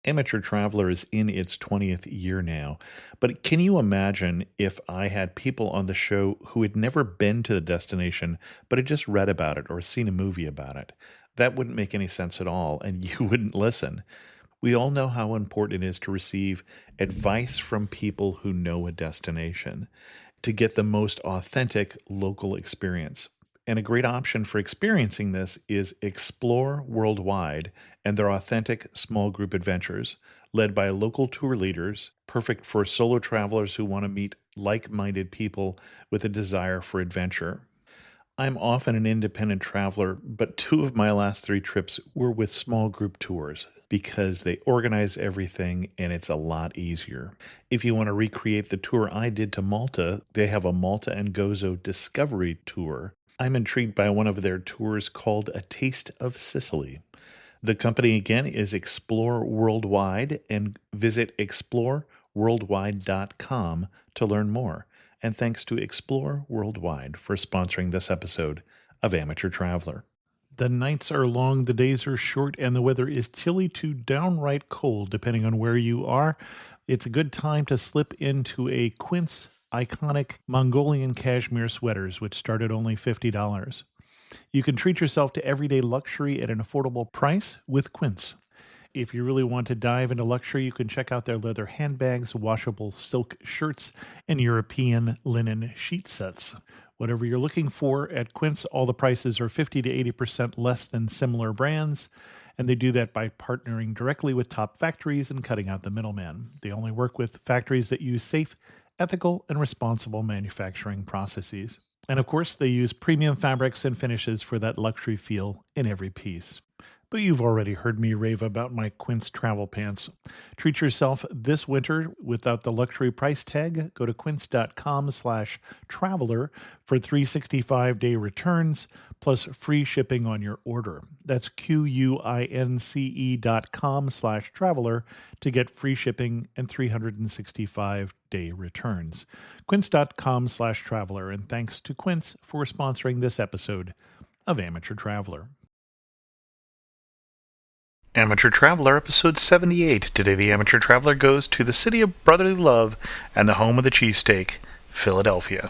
Amateur Traveler is in its 20th year now, but can you imagine if I had people on the show who had never been to the destination, but had just read about it or seen a movie about it? That wouldn't make any sense at all, and you wouldn't listen. We all know how important it is to receive advice from people who know a destination to get the most authentic local experience. And a great option for experiencing this is Explore Worldwide and their authentic small group adventures, led by local tour leaders, perfect for solo travelers who want to meet like minded people with a desire for adventure. I'm often an independent traveler, but two of my last three trips were with small group tours because they organize everything and it's a lot easier. If you want to recreate the tour I did to Malta, they have a Malta and Gozo Discovery Tour. I'm intrigued by one of their tours called A Taste of Sicily. The company again is Explore Worldwide, and visit exploreworldwide.com to learn more. And thanks to Explore Worldwide for sponsoring this episode of Amateur Traveler. The nights are long, the days are short, and the weather is chilly to downright cold, depending on where you are. It's a good time to slip into a Quince iconic Mongolian cashmere sweaters, which start at only $50. You can treat yourself to everyday luxury at an affordable price with Quince. If you really want to dive into luxury, you can check out their leather handbags, washable silk shirts, and European linen sheet sets. Whatever you're looking for at Quince, all the prices are 50 to 80% less than similar brands, and they do that by partnering directly with top factories and cutting out the middleman. They only work with factories that use safe, ethical, and responsible manufacturing processes. And of course, they use premium fabrics and finishes for that luxury feel in every piece. But you've already heard me rave about my Quince travel pants. Treat yourself this winter without the luxury price tag. Go to quince.com/traveler for 365-day returns plus free shipping on your order. That's QUINCE.com/traveler to get free shipping and 365-day returns. Quince.com/traveler. And thanks to Quince for sponsoring this episode of Amateur Traveler. Amateur Traveler, episode 78. Today, the Amateur Traveler goes to the city of brotherly love and the home of the cheesesteak, Philadelphia.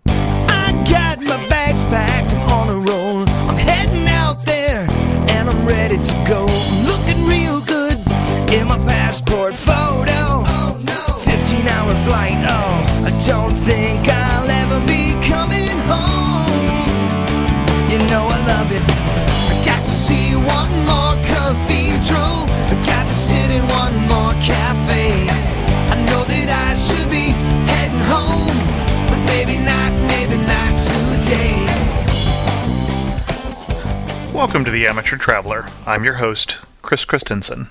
I got my bags packed, I'm on a roll. I'm heading out there, and I'm ready to go. I'm looking real good in my passport photo. 15-hour flight, I don't think I'll ever be coming home. You know I love it. I got to see one more cathedral. I got to sit in one more cafe. I know that I should be heading home, but maybe not today. Welcome to the Amateur Traveler. I'm your host, Chris Christensen.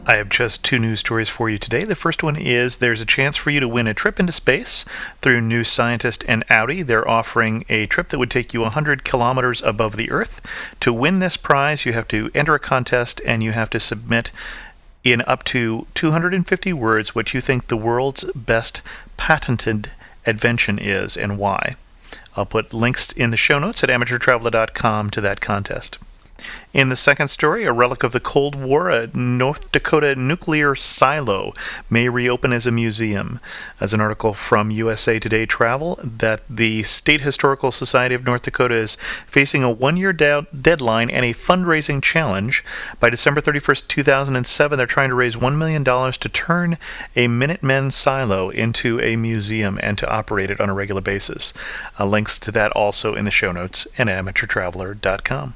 I have just two news stories for you today. The first one is there's a chance for you to win a trip into space through New Scientist and Audi. They're offering a trip that would take you 100 kilometers above the Earth. To win this prize, you have to enter a contest and you have to submit in up to 250 words what you think the world's best patented invention is and why. I'll put links in the show notes at amateurtraveler.com to that contest. In the second story, a relic of the Cold War, a North Dakota nuclear silo may reopen as a museum. As an article from USA Today Travel, that the State Historical Society of North Dakota is facing a one-year deadline and a fundraising challenge. By December 31st, 2007, they're trying to raise $1 million to turn a Minutemen silo into a museum and to operate it on a regular basis. Links to that also in the show notes at amateurtraveler.com.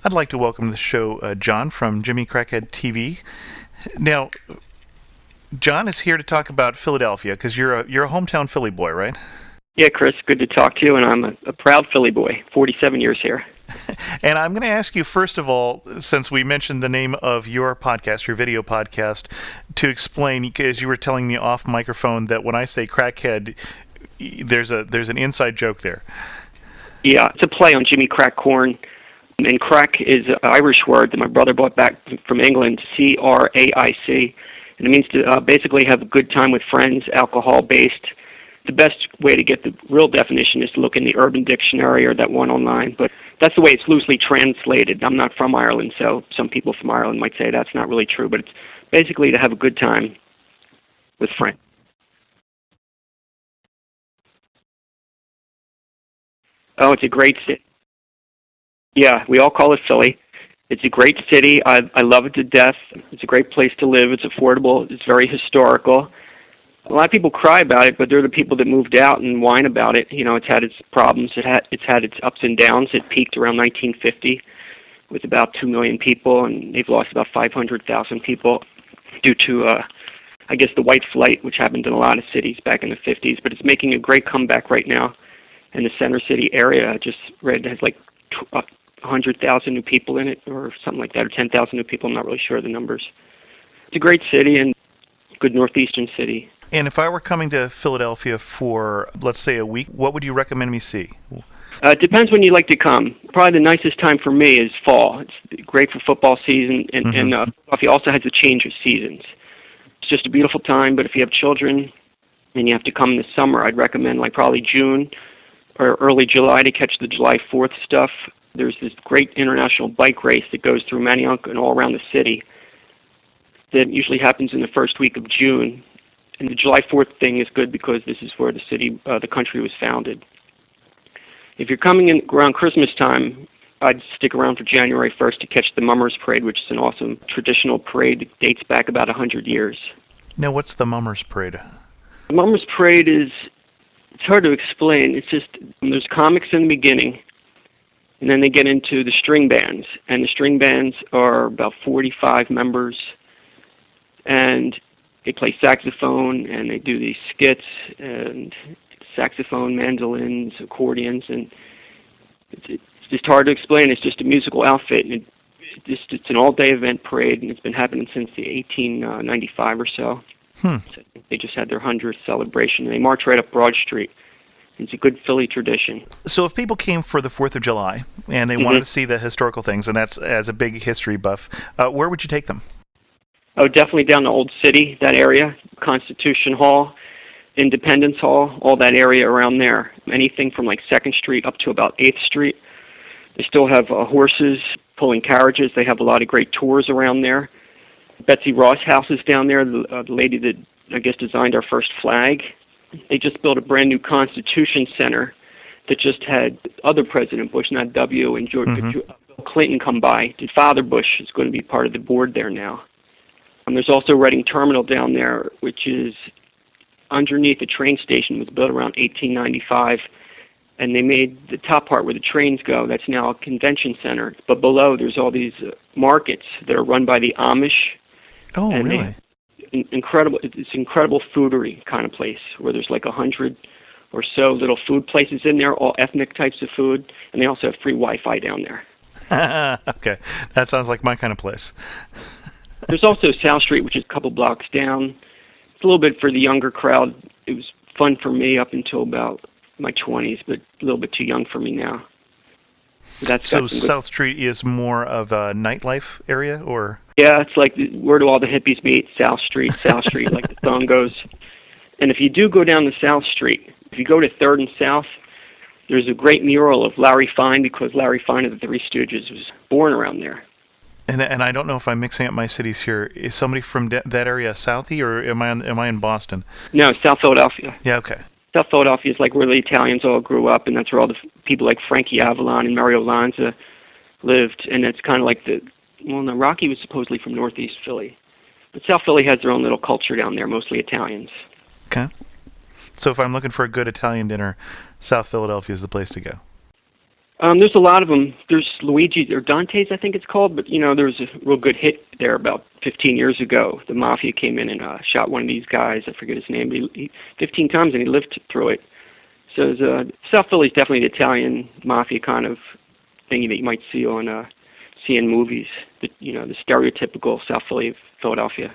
I'd like to welcome to the show John from Jimmy Crackhead TV. Now, John is here to talk about Philadelphia because you're a hometown Philly boy, right? Yeah, Chris, good to talk to you, and I'm a proud Philly boy, 47 years here. And I'm going to ask you, first of all, since we mentioned the name of your podcast, your video podcast, to explain, because you were telling me off microphone that when I say crackhead, there's an inside joke there. Yeah, it's a play on Jimmy Crack Corn. And crack is an Irish word that my brother brought back from England, C-R-A-I-C. And it means to basically have a good time with friends, alcohol-based. The best way to get the real definition is to look in the Urban Dictionary or that one online, but that's the way it's loosely translated. I'm not from Ireland, so some people from Ireland might say that's not really true, but it's basically to have a good time with friends. Oh, it's a great city. Yeah, we all call it Philly. It's a great city. I love it to death. It's a great place to live. It's affordable. It's very historical. A lot of people cry about it, but they're the people that moved out and whine about it. It's had its problems. It's had its ups and downs. It peaked around 1950 with about 2 million people, and they've lost about 500,000 people due to, I guess, the white flight, which happened in a lot of cities back in the 50s. But it's making a great comeback right now in the Center City area. I just read it has like 100,000 new people in it or something like that, or 10,000 new people. I'm not really sure of the numbers. It's a great city and good northeastern city. And if I were coming to Philadelphia for, let's say, a week, what would you recommend me see? It depends when you like to come. Probably the nicest time for me is fall. It's great for football season, and Philadelphia also has a change of seasons. It's just a beautiful time, but if you have children and you have to come in the summer, I'd recommend like probably June or early July to catch the July 4th stuff. There's this great international bike race that goes through Manayunk and all around the city that usually happens in the first week of June. And the July 4th thing is good because this is where the country was founded. If you're coming in around Christmas time, I'd stick around for January 1st to catch the Mummers Parade, which is an awesome traditional parade that dates back about 100 years. Now, what's the Mummers Parade? The Mummers Parade it's hard to explain. It's just, there's comics in the beginning, and then they get into the string bands. And the string bands are about 45 members, and they play saxophone, and they do these skits, and saxophone, mandolins, accordions, and it's just hard to explain. It's just a musical outfit, and it's an all-day event parade, and it's been happening since the 1895 or so. So they just had their 100th celebration, and they march right up Broad Street. It's a good Philly tradition. So if people came for the 4th of July and they wanted to see the historical things, and that's as a big history buff, where would you take them? Oh, definitely down to Old City, that area, Constitution Hall, Independence Hall, all that area around there. Anything from like 2nd Street up to about 8th Street. They still have horses pulling carriages. They have a lot of great tours around there. Betsy Ross House is down there, the lady that, I guess, designed our first flag. They just built a brand new Constitution Center that just had other President Bush, not W, and Bill Clinton come by. Father Bush is going to be part of the board there now. There's also Reading Terminal down there, which is underneath the train station. It was built around 1895, and they made the top part where the trains go. That's now a convention center. But below, there's all these markets that are run by the Amish. Oh, really? Incredible. It's incredible foodery kind of place where there's like 100 or so little food places in there, all ethnic types of food, and they also have free Wi-Fi down there. Okay, that sounds like my kind of place. There's also South Street, which is a couple blocks down. It's a little bit for the younger crowd. It was fun for me up until about my 20s, but a little bit too young for me now. So South Street is more of a nightlife area, or? Yeah, it's like where do all the hippies meet? South Street, like the song goes. And if you do go down to South Street, if you go to 3rd and South, there's a great mural of Larry Fine, because Larry Fine of the Three Stooges was born around there. And I don't know if I'm mixing up my cities here. Is somebody from that area Southie, or am I in Boston? No, South Philadelphia. Yeah, okay. South Philadelphia is like where the Italians all grew up, and that's where all the people like Frankie Avalon and Mario Lanza lived. And it's kind of like Rocky was supposedly from Northeast Philly. But South Philly has their own little culture down there, mostly Italians. Okay. So if I'm looking for a good Italian dinner, South Philadelphia is the place to go. There's a lot of them. There's Luigi's, or Dante's, I think it's called, but, there was a real good hit there about 15 years ago. The Mafia came in and shot one of these guys. I forget his name, but he 15 times, and he lived through it. So South Philly's definitely the Italian Mafia kind of thing that you might see in movies, the stereotypical South Philly of Philadelphia.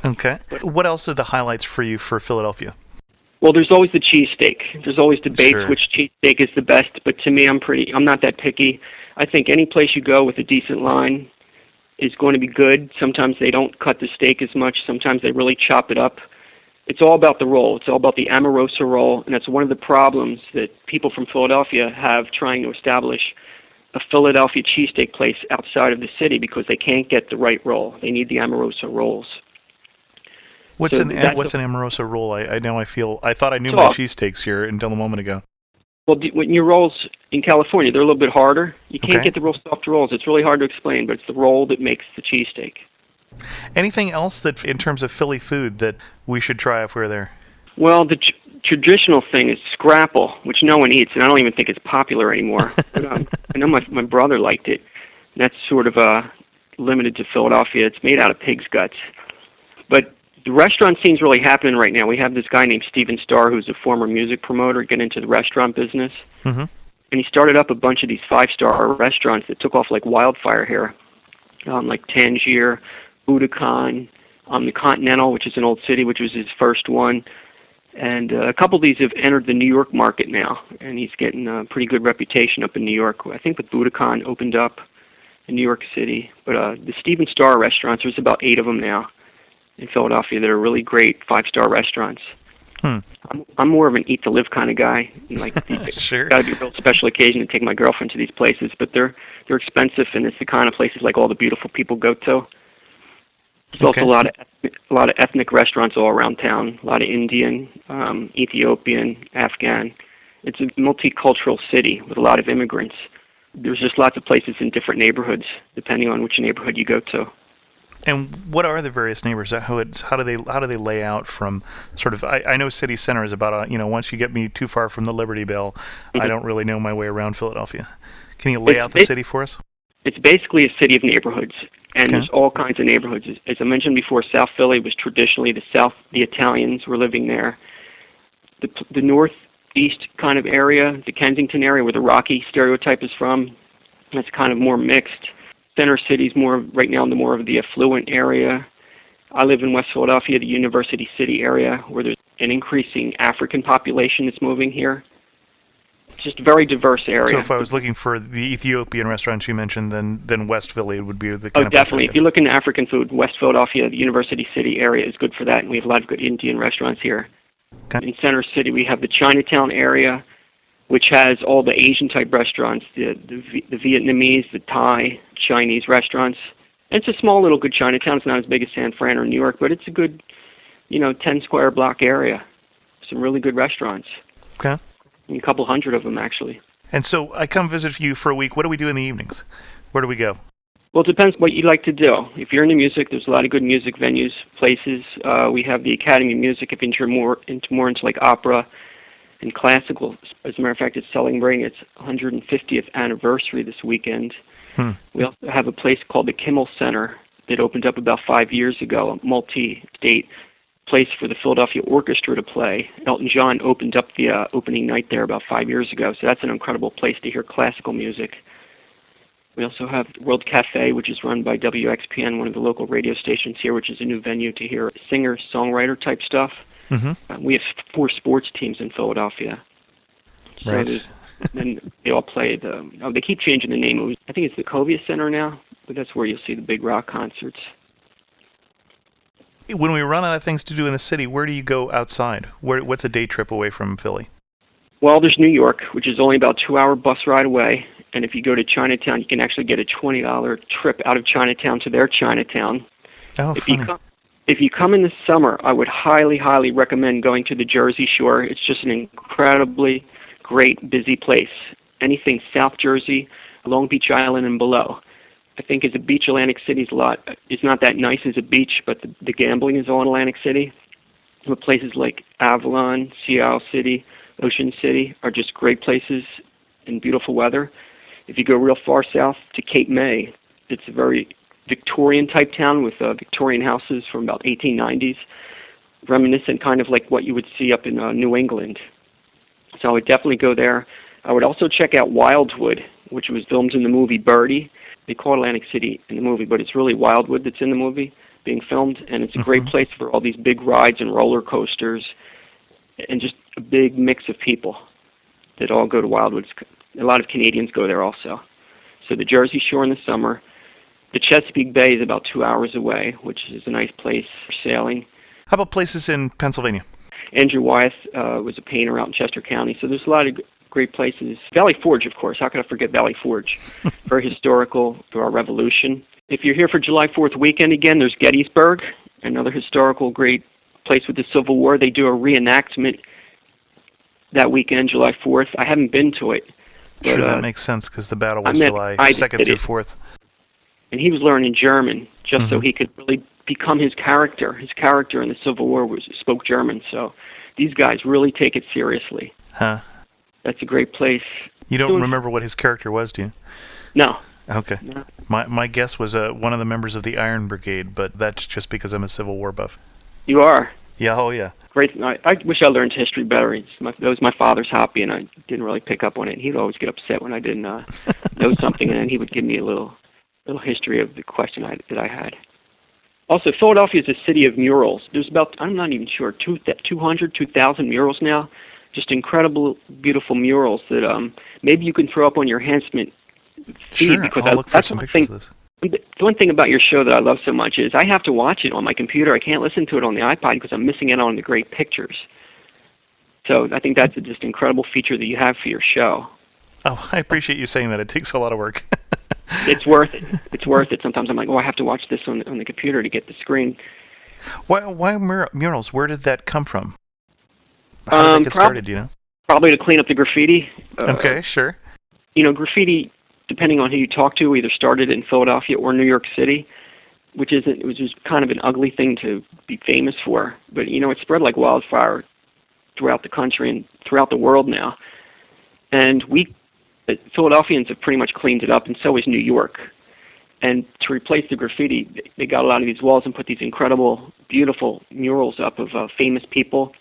Okay. What else are the highlights for you for Philadelphia? Well, there's always the cheesesteak. There's always debates Sure. which cheesesteak is the best, but to me, I'm not that picky. I think any place you go with a decent line is going to be good. Sometimes they don't cut the steak as much. Sometimes they really chop it up. It's all about the roll. It's all about the Amorosa roll, and that's one of the problems that people from Philadelphia have trying to establish a Philadelphia cheesesteak place outside of the city because they can't get the right roll. They need the Amorosa rolls. What's So an Amorosa roll? I thought I knew my cheesesteaks here until a moment ago. Well, when your rolls in California, they're a little bit harder. You can't Okay. get the real soft rolls. It's really hard to explain, but it's the roll that makes the cheesesteak. Anything else that, in terms of Philly food, that we should try if we're there? Well, the traditional thing is scrapple, which no one eats, and I don't even think it's popular anymore. But I know my brother liked it. And that's sort of limited to Philadelphia. It's made out of pig's guts. But the restaurant scene's really happening right now. We have this guy named Steven Starr, who's a former music promoter, get into the restaurant business. Mm-hmm. And he started up a bunch of these 5-star restaurants that took off like wildfire here, like Tangier, Budokan, the Continental, which is an old city, which was his first one. And a couple of these have entered the New York market now, and he's getting a pretty good reputation up in New York. I think the Budokan opened up in New York City. But the Steven Starr restaurants, there's about 8 of them now in Philadelphia that are really great 5-star restaurants. I'm more of an eat-to-live kind of guy. Like, Sure. Got to be a real special occasion to take my girlfriend to these places, but they're expensive, and it's the kind of places like all the beautiful people go to. There's also a lot of ethnic restaurants all around town. A lot of Indian, Ethiopian, Afghan. It's a multicultural city with a lot of immigrants. There's just lots of places in different neighborhoods, depending on which neighborhood you go to. And what are the various neighbors? How do they lay out from sort of? I know city center is about once you get me too far from the Liberty Bell, I don't really know my way around Philadelphia. Can you lay out the city for us? It's basically a city of neighborhoods, and there's all kinds of neighborhoods. As I mentioned before, South Philly was traditionally the Italians were living there. The northeast kind of area, the Kensington area where the Rocky stereotype is from, that's kind of more mixed. Center City's right now more of the affluent area. I live in West Philadelphia, the University City area, where there's an increasing African population that's moving here. It's just a very diverse area. So if I was looking for the Ethiopian restaurants you mentioned, then West Philly would be the kind of place. Oh, definitely. If you're looking at African food, West Philadelphia, the University City area is good for that, and we have a lot of good Indian restaurants here. Okay. In Center City, we have the Chinatown area, which has all the Asian-type restaurants, the Vietnamese, the Thai, Chinese restaurants. And it's a small little good Chinatown. It's not as big as San Fran or New York, but it's a good, 10-square block area. Some really good restaurants. Okay. A couple hundred of them, actually. And so I come visit you for a week. What do we do in the evenings? Where do we go? Well, it depends what you'd like to do. If you're into music, there's a lot of good music venues, places. We have the Academy of Music if you're more into like opera and classical. As a matter of fact, it's celebrating its 150th anniversary this weekend. We also have a place called the Kimmel Center that opened up about 5 years ago, a multi-state place for the Philadelphia Orchestra to play. Elton John opened up the opening night there about 5 years ago, so that's an incredible place to hear classical music. We also have World Cafe, which is run by WXPN, one of the local radio stations here, which is a new venue to hear singer-songwriter type stuff. Mm-hmm. We have 4 sports teams in Philadelphia. So Right. then they all play they keep changing the name. I think it's the Covia Center now, but that's where you'll see the big rock concerts. When we run out of things to do in the city, where do you go outside? What's a day trip away from Philly? Well, there's New York, which is only about a 2-hour bus ride away. And if you go to Chinatown, you can actually get a $20 trip out of Chinatown to their Chinatown. Oh, funny. If you come in the summer, I would highly, highly recommend going to the Jersey Shore. It's just an incredibly great, busy place. Anything South Jersey, Long Beach Island, and below. I think as a beach, Atlantic City's it's not that nice as a beach, but the gambling is all in Atlantic City. But places like Avalon, Seattle City, Ocean City are just great places in beautiful weather. If you go real far south to Cape May, it's a very Victorian-type town with Victorian houses from about 1890s, reminiscent kind of like what you would see up in New England. So I would definitely go there. I would also check out Wildwood, which was filmed in the movie Birdie. They call it Atlantic City in the movie, but it's really Wildwood that's in the movie being filmed, and it's a great place for all these big rides and roller coasters and just a big mix of people that all go to Wildwood. A lot of Canadians go there also. So the Jersey Shore in the summer. The Chesapeake Bay is about 2 hours away, which is a nice place for sailing. How about places in Pennsylvania? Andrew Wyeth was a painter out in Chester County, so there's a lot of great places. Valley Forge, of course. How could I forget Valley Forge? Very historical to our Revolution. If you're here for July 4th weekend again, there's Gettysburg, another historical great place with the Civil War. They do a reenactment that weekend, July 4th. I haven't been to it. But, Sure, that makes sense because the battle was July I 2nd did through it. 4th. And he was learning German just so he could really become his character. His character in the Civil War spoke German, so these guys really take it seriously. Huh. That's a great place. You don't remember what his character was, do you? No. Okay. No. My guess was one of the members of the Iron Brigade, but that's just because I'm a Civil War buff. You are. Yeah, oh yeah. Great. I wish I learned history better. That was my father's hobby, and I didn't really pick up on it. He'd always get upset when I didn't know something, and then he would give me a little history of the question that I had. Also, Philadelphia is a city of murals. There's about, I'm not even sure, 200, 2,000 murals now. Just incredible, beautiful murals that maybe you can throw up on your Enhancement feed. Sure, Because I'll look for that's some one pictures thing. of this. The one thing about your show that I love so much is I have to watch it on my computer. I can't listen to it on the iPod because I'm missing out on the great pictures. So I think that's a just incredible feature that you have for your show. Oh, I appreciate you saying that. It takes a lot of work. It's worth it. It's worth it. Sometimes I'm like, I have to watch this on the computer to get the screen. Why murals? Where did that come from? How did they get started, do you know? Probably to clean up the graffiti. Okay, sure. Graffiti, depending on who you talk to, either started in Philadelphia or New York City, which was just kind of an ugly thing to be famous for. But, it spread like wildfire throughout the country and throughout the world now. And Philadelphians have pretty much cleaned it up, and so has New York. And to replace the graffiti, they got a lot of these walls and put these incredible, beautiful murals up of famous people.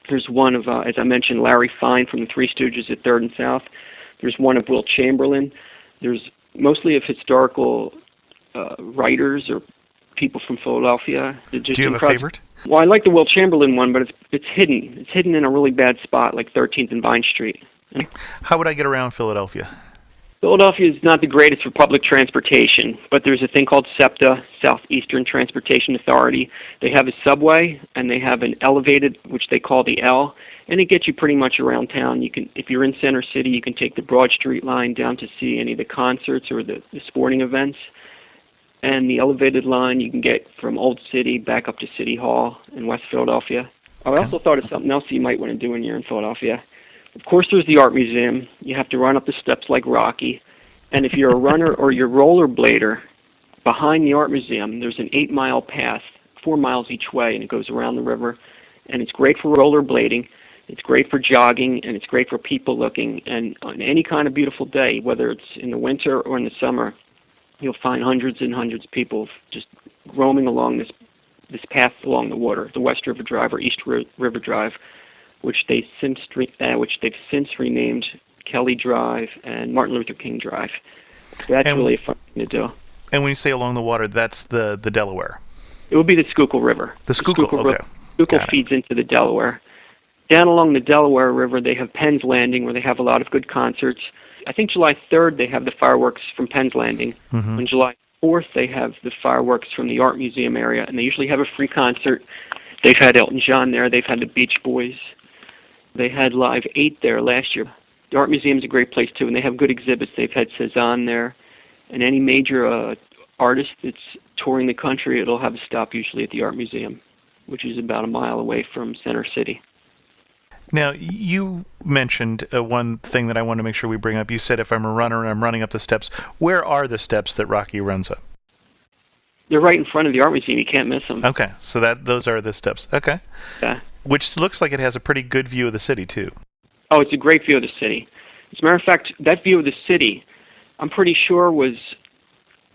There's one of, as I mentioned, Larry Fine from the Three Stooges at 3rd and South. There's one of Will Chamberlain. There's mostly of historical writers or people from Philadelphia. Do you have a favorite? Well, I like the Will Chamberlain one, but it's hidden. It's hidden in a really bad spot, like 13th and Vine Street. How would I get around Philadelphia? Philadelphia is not the greatest for public transportation, but there's a thing called SEPTA, Southeastern Transportation Authority. They have a subway, and they have an elevated, which they call the L, and it gets you pretty much around town. You can, if you're in Center City, you can take the Broad Street line down to see any of the concerts or the sporting events. And the elevated line you can get from Old City back up to City Hall in West Philadelphia. I also thought of something else you might want to do when you're in Philadelphia. Of course, there's the Art Museum. You have to run up the steps like Rocky. And if you're a runner or you're a rollerblader, behind the Art Museum, there's an 8-mile path, 4 miles each way, and it goes around the river. And it's great for rollerblading. It's great for jogging, and it's great for people looking. And on any kind of beautiful day, whether it's in the winter or in the summer, you'll find hundreds and hundreds of people just roaming along this path along the water, the West River Drive or East River Drive, which they've since renamed Kelly Drive and Martin Luther King Drive. So that's really a fun thing to do. And when you say along the water, that's the Delaware? It would be the Schuylkill River. The Schuylkill, okay. Schuylkill feeds into the Delaware. Down along the Delaware River, they have Penn's Landing, where they have a lot of good concerts. I think July 3rd, they have the fireworks from Penn's Landing. Mm-hmm. On July 4th, they have the fireworks from the Art Museum area, and they usually have a free concert. They've had Elton John there. They've had the Beach Boys. They had Live 8 there last year. The Art Museum is a great place, too, and they have good exhibits. They've had Cezanne there. And any major artist that's touring the country, it'll have a stop usually at the Art Museum, which is about a mile away from Center City. Now, you mentioned one thing that I want to make sure we bring up. You said if I'm a runner and I'm running up the steps, where are the steps that Rocky runs up? They're right in front of the Art Museum. You can't miss them. Okay, so those are the steps. Okay. Yeah. Which looks like it has a pretty good view of the city, too. Oh, it's a great view of the city. As a matter of fact, that view of the city, I'm pretty sure was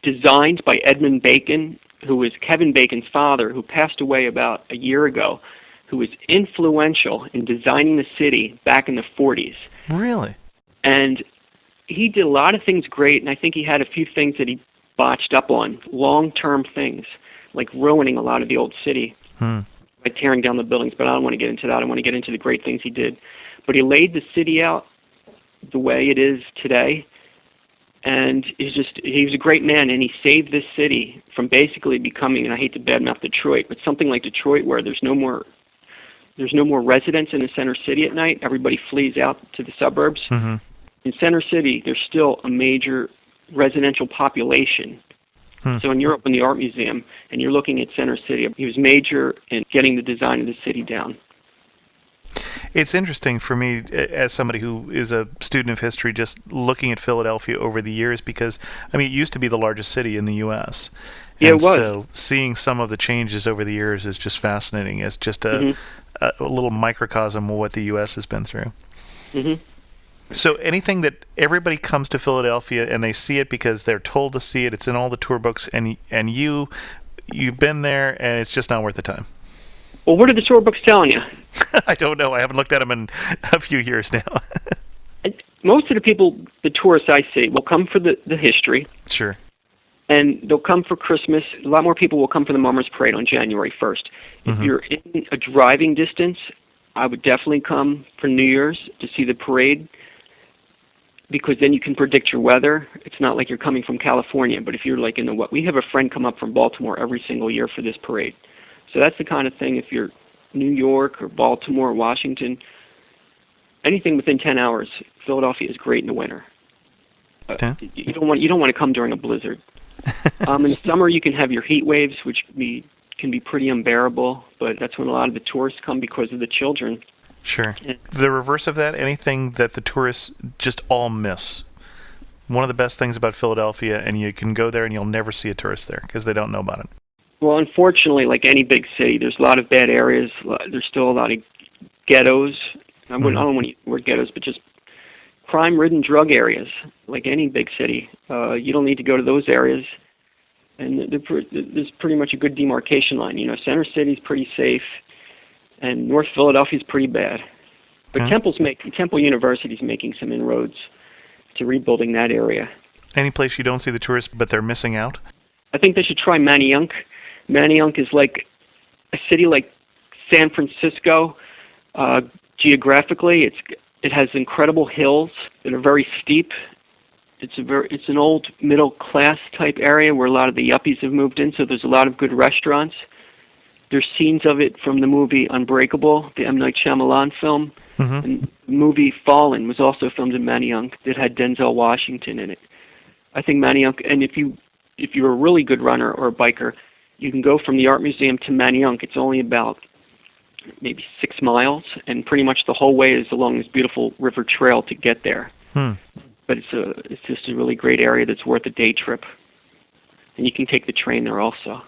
designed by Edmund Bacon, who was Kevin Bacon's father, who passed away about a year ago, who was influential in designing the city back in the 40s. Really? And he did a lot of things great, and I think he had a few things that he botched up on, long-term things, like ruining a lot of the old city by tearing down the buildings. But I don't want to get into that. I want to get into the great things he did. But he laid the city out the way it is today, and he was a great man, and he saved this city from basically becoming, and I hate to badmouth Detroit, but something like Detroit, where there's no more residents in the center city at night. Everybody flees out to the suburbs. Mm-hmm. In center city, there's still a major residential population. So when you're up in the art museum and you're looking at center city, he was major in getting the design of the city down. It's interesting for me as somebody who is a student of history, just looking at Philadelphia over the years, because I mean, it used to be the largest city in the U.S. Yeah, and it was. So seeing some of the changes over the years is just fascinating. It's just a little microcosm of what the U.S. has been through. Mm-hmm. So anything that everybody comes to Philadelphia and they see it because they're told to see it, it's in all the tour books, and you've been there, and it's just not worth the time. Well, what are the tour books telling you? I don't know. I haven't looked at them in a few years now. Most of the people, the tourists I see, will come for the history, Sure. and they'll come for Christmas. A lot more people will come for the Mummers Parade on January 1st. If you're in a driving distance, I would definitely come for New Year's to see the parade, because then you can predict your weather. It's not like you're coming from California, but if you're like we have a friend come up from Baltimore every single year for this parade. So that's the kind of thing, if you're New York or Baltimore or Washington, anything within 10 hours, Philadelphia is great in the winter. Okay. You don't want to come during a blizzard. In the summer, you can have your heat waves, which can be pretty unbearable, but that's when a lot of the tourists come because of the children. Sure. The reverse of that, anything that the tourists just all miss. One of the best things about Philadelphia, and you can go there and you'll never see a tourist there because they don't know about it. Well, unfortunately, like any big city, there's a lot of bad areas. There's still a lot of ghettos. I don't want to use the word ghettos, but just crime-ridden drug areas, like any big city. You don't need to go to those areas. And there's pretty much a good demarcation line. Center City's pretty safe, and North Philadelphia's pretty bad. But Temple University's making some inroads to rebuilding that area. Any place you don't see the tourists, but they're missing out? I think they should try Manayunk. Manayunk is like a city like San Francisco. Geographically, it has incredible hills that are very steep. It's an old middle class type area where a lot of the yuppies have moved in, so there's a lot of good restaurants. There's scenes of it from the movie Unbreakable, the M. Night Shyamalan film. And the movie Fallen was also filmed in Manayunk that had Denzel Washington in it. I think Manayunk, and if you're a really good runner or a biker, you can go from the art museum to Manayunk. It's only about maybe 6 miles, and pretty much the whole way is along this beautiful river trail to get there. But it's just a really great area that's worth a day trip. And you can take the train there also,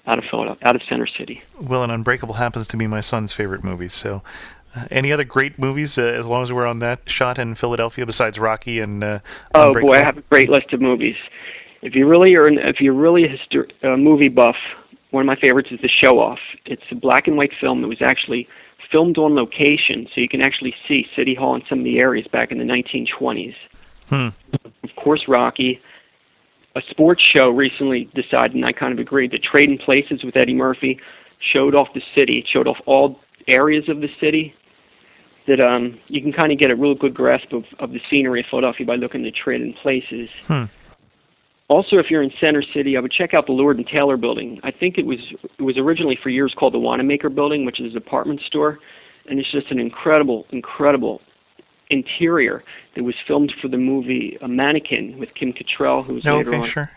out of Center City. Well, and Unbreakable happens to be my son's favorite movie, so any other great movies, as long as we're on that, shot in Philadelphia besides Rocky and Oh boy, I have a great list of movies. If you're really a movie buff, one of my favorites is The Show Off. It's a black and white film that was actually filmed on location, so you can actually see City Hall and some of the areas back in the 1920s. Of course, Rocky. A sports show recently decided, and I kind of agreed, that Trading Places with Eddie Murphy showed off the city. It showed off all areas of the city that you can kind of get a real good grasp of the scenery of Philadelphia by looking at Trading Places. Also, if you're in Center City, I would check out the Lord and Taylor building. I think it was originally for years called the Wanamaker building, which is a department store, and it's just an incredible interior that was filmed for the movie A Mannequin with Kim Cattrall, who was later on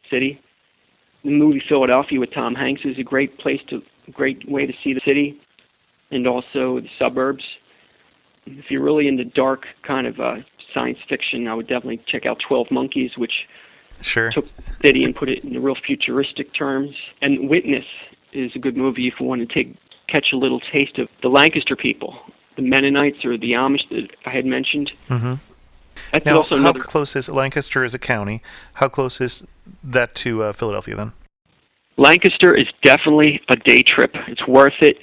City. The movie Philadelphia with Tom Hanks is a great way to see the city, and also the suburbs. If you're really into dark kind of science fiction, I would definitely check out 12 Monkeys, which took the city and put it in real futuristic terms. And Witness is a good movie if you want to catch a little taste of the Lancaster people, the Mennonites or the Amish that I had mentioned. That's now, also how close is Lancaster as a county? How close is that to Philadelphia then? Lancaster is definitely a day trip. It's worth it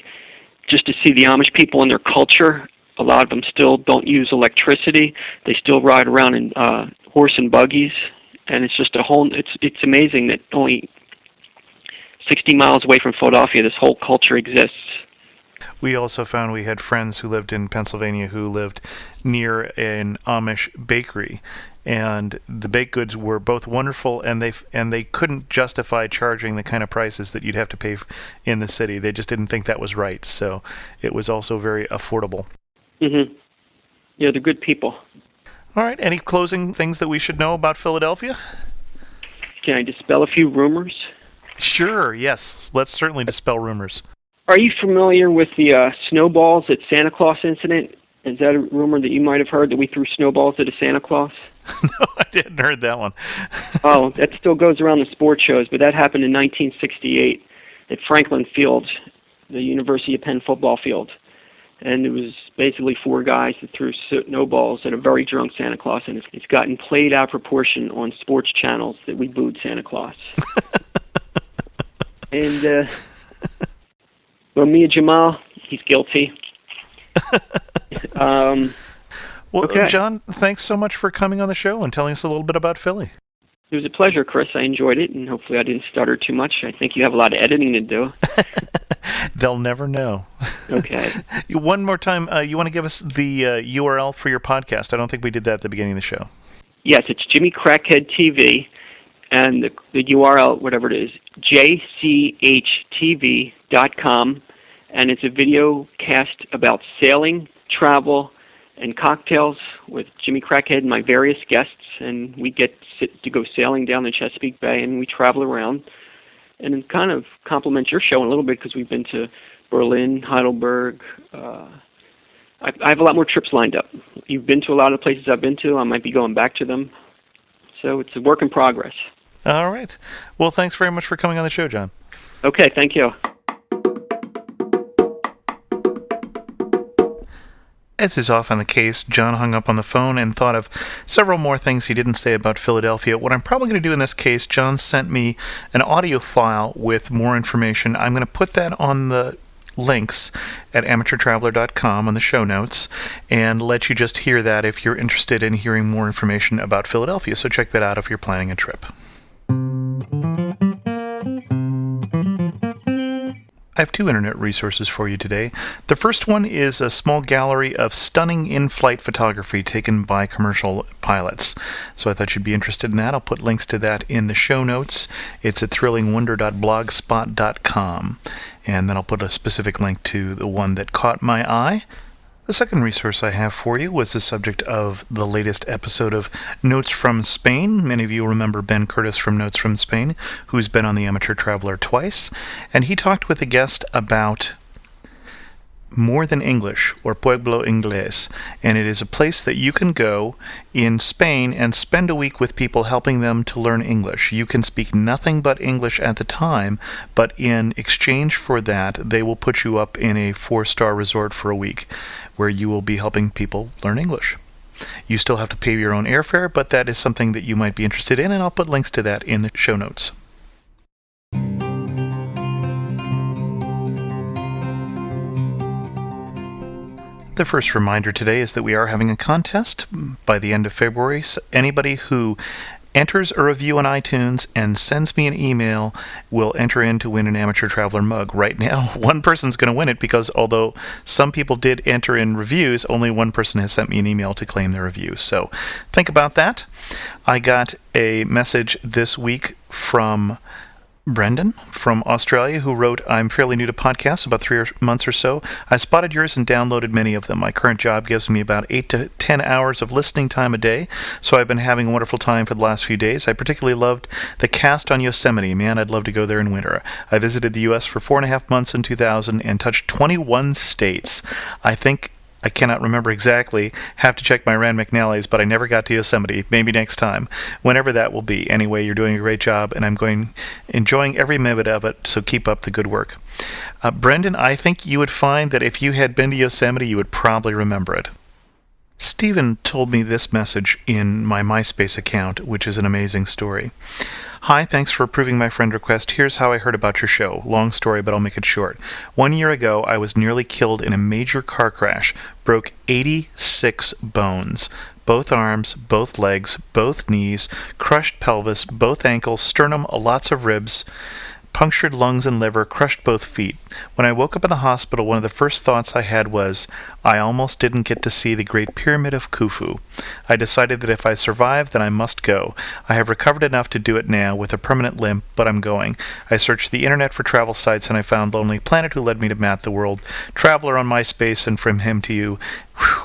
just to see the Amish people and their culture. A lot of them still don't use electricity. They still ride around in horse and buggies, and it's just it's amazing that only 60 miles away from Philadelphia, this whole culture exists. we also found we had friends who lived in Pennsylvania who lived near an Amish bakery, and the baked goods were both wonderful, and they couldn't justify charging the kind of prices that you'd have to pay in the city. They just didn't think that was right, so it was also very affordable. Mm-hmm. Yeah, they're good people. All right, any closing things that we should know about Philadelphia? Can I dispel a few rumors? Sure, yes. Let's certainly dispel rumors. Are you familiar with the snowballs at Santa Claus incident? Is that a rumor that you might have heard, that we threw snowballs at a Santa Claus? No, I didn't heard that one. Oh, that still goes around the sports shows, but that happened in 1968 at Franklin Field, the University of Penn football field. And it was basically 4 guys that threw snowballs at a very drunk Santa Claus, and it's gotten played out of proportion on sports channels that we booed Santa Claus. And, Mia Jamal, he's guilty. Well, okay. John, thanks so much for coming on the show and telling us a little bit about Philly. It was a pleasure, Chris. I enjoyed it, and hopefully I didn't stutter too much. I think you have a lot of editing to do. They'll never know. Okay. One more time, you want to give us the URL for your podcast? I don't think we did that at the beginning of the show. Yes, it's Jimmy Crackhead TV, and the URL, whatever it is, jchtv.com, and it's a video cast about sailing, travel, and cocktails with Jimmy Crackhead and my various guests, and we get to go sailing down the Chesapeake Bay, and we travel around, and it kind of complements your show a little bit because we've been to Berlin, Heidelberg. I have a lot more trips lined up. You've been to a lot of the places I've been to. I might be going back to them. So it's a work in progress. All right. Well, thanks very much for coming on the show, John. Okay, thank you. As is often the case, John hung up on the phone and thought of several more things he didn't say about Philadelphia. What I'm probably going to do in this case, John sent me an audio file with more information. I'm going to put that on the links at amateurtraveler.com on the show notes and let you just hear that if you're interested in hearing more information about Philadelphia. So check that out if you're planning a trip. I have 2 internet resources for you today. The first one is a small gallery of stunning in-flight photography taken by commercial pilots. So I thought you'd be interested in that. I'll put links to that in the show notes. It's at thrillingwonder.blogspot.com. And then I'll put a specific link to the one that caught my eye. The second resource I have for you was the subject of the latest episode of Notes from Spain. Many of you remember Ben Curtis from Notes from Spain, who's been on the Amateur Traveler twice. And he talked with a guest about More Than English, or Pueblo Inglés, and it is a place that you can go in Spain and spend a week with people helping them to learn English. You can speak nothing but English at the time, but in exchange for that, they will put you up in a 4-star resort for a week where you will be helping people learn English. You still have to pay your own airfare, but that is something that you might be interested in, and I'll put links to that in the show notes. The first reminder today is that we are having a contest by the end of February. So anybody who enters a review on iTunes and sends me an email will enter in to win an Amateur Traveler mug. Right now, one person's going to win it because although some people did enter in reviews, only one person has sent me an email to claim their review. So think about that. I got a message this week from Brendan from Australia, who wrote, I'm fairly new to podcasts, about 3 months or so. I spotted yours and downloaded many of them. My current job gives me about 8 to 10 hours of listening time a day, so I've been having a wonderful time for the last few days. I particularly loved the cast on Yosemite. Man, I'd love to go there in winter. I visited the U.S. for 4.5 months in 2000 and touched 21 states. I cannot remember exactly. Have to check my Rand McNally's, but I never got to Yosemite. Maybe next time, whenever that will be. Anyway, you're doing a great job, and I'm enjoying every minute of it, so keep up the good work. Brendan, I think you would find that if you had been to Yosemite, you would probably remember it. Stephen told me this message in my MySpace account, which is an amazing story. Hi, thanks for approving my friend request. Here's how I heard about your show. Long story, but I'll make it short. 1 year ago, I was nearly killed in a major car crash. Broke 86 bones. Both arms, both legs, both knees, crushed pelvis, both ankles, sternum, lots of ribs. punctured lungs and liver, crushed both feet. When I woke up in the hospital, one of the first thoughts I had was, I almost didn't get to see the Great Pyramid of Khufu. I decided that if I survive, then I must go. I have recovered enough to do it now with a permanent limp, but I'm going. I searched the internet for travel sites and I found Lonely Planet, who led me to Matt the World Traveler on MySpace, and from him to you. Whew.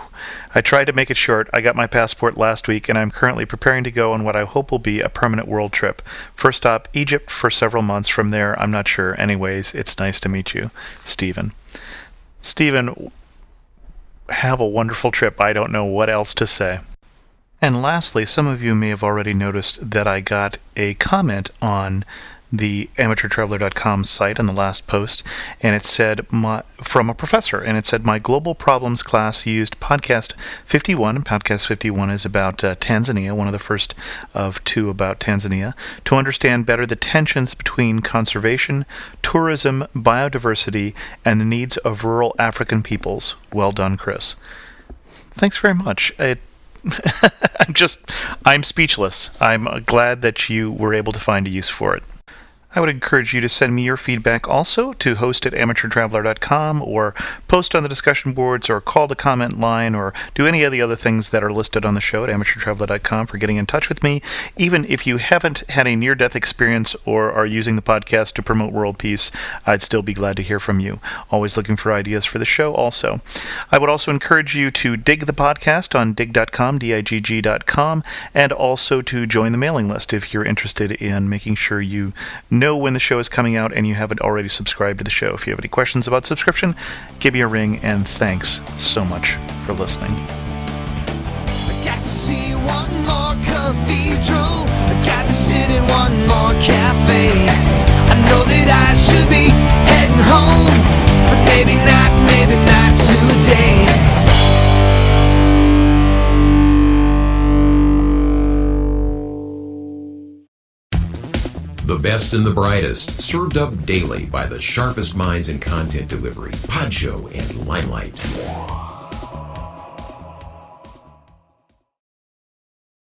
I tried to make it short. I got my passport last week, and I'm currently preparing to go on what I hope will be a permanent world trip. First stop, Egypt for several months. From there, I'm not sure. Anyways, it's nice to meet you, Stephen. Stephen, have a wonderful trip. I don't know what else to say. And lastly, some of you may have already noticed that I got a comment on the amateurtraveler.com site on the last post, and it said from a professor, and it said, my global problems class used podcast 51, and podcast 51 is about Tanzania, one of the first of two about Tanzania, to understand better the tensions between conservation, tourism, biodiversity, and the needs of rural African peoples. Well done, Chris. Thanks very much. I'm speechless. I'm glad that you were able to find a use for it. I would encourage you to send me your feedback also to host@amateurtraveler.com, or post on the discussion boards, or call the comment line, or do any of the other things that are listed on the show at amateurtraveler.com for getting in touch with me. Even if you haven't had a near-death experience or are using the podcast to promote world peace, I'd still be glad to hear from you. Always looking for ideas for the show also. I would also encourage you to dig the podcast on digg.com, digg.com, and also to join the mailing list if you're interested in making sure you know when the show is coming out and you haven't already subscribed to the show. If you have any questions about subscription, give me a ring, and thanks so much for listening. I got to see one more cathedral. I got to sit in one more cafe. I know that I should be heading home, but maybe not today. The best and the brightest, served up daily by the sharpest minds in content delivery, Podshow and Limelight.